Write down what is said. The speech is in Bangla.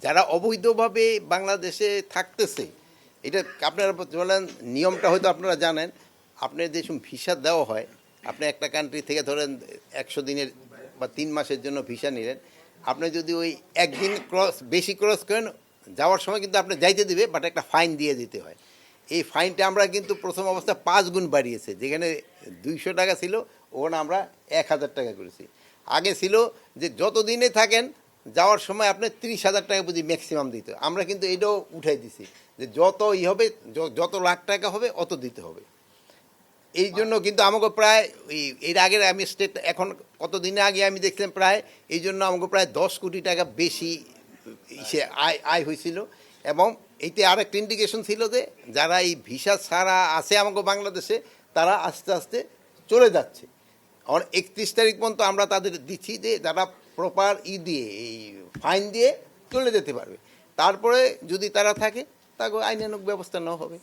যারা অবৈধভাবে বাংলাদেশে থাকতেছে, এটা আপনারা বলেন নিয়মটা হয়তো আপনারা জানেন। আপনার যে ভিসা দেওয়া হয়, আপনি একটা কান্ট্রি থেকে ধরেন 100 দিনের বা 3 মাসের জন্য ভিসা নিলেন, আপনি যদি ওই একদিন বেশি ক্রস করেন, যাওয়ার সময় কিন্তু আপনি যাইতে দিবে, বাট একটা ফাইন দিয়ে দিতে হয়। এই ফাইনটা আমরা কিন্তু প্রথম অবস্থা 5 গুণ বাড়িয়েছে, যেখানে 200 টাকা ছিল ওখানে আমরা 1000 টাকা করেছি। আগে ছিল যে যত দিনে থাকেন যাওয়ার সময় আপনি 30,000 টাকা বুঝি ম্যাক্সিমাম দিতে, আমরা কিন্তু এটাও উঠাই দিছি যে যত হবে, যত লাখ টাকা হবে অত দিতে হবে। এই জন্য কিন্তু আমাকে প্রায় এর আগের আমি স্টেট এখন কতদিনে আগে আমি দেখলাম প্রায় এই জন্য আমাকে প্রায় 10 কোটি টাকা বেশি আয় হয়েছিল। এবং এইতে আরেকটা ইন্ডিকেশন ছিল যে যারা এই ভিসা ছাড়া আছে আমাকে বাংলাদেশে, তারা আস্তে আস্তে চলে যাচ্ছে। 31 তারিখ পর্যন্ত আমরা তাদের দিচ্ছি যে যারা প্রপার দিয়ে এই ফাইন দিয়ে চলে যেতে পারবে, তারপরে যদি তারা থাকে তাকে আইনানুগ ব্যবস্থা নেওয়া হবে।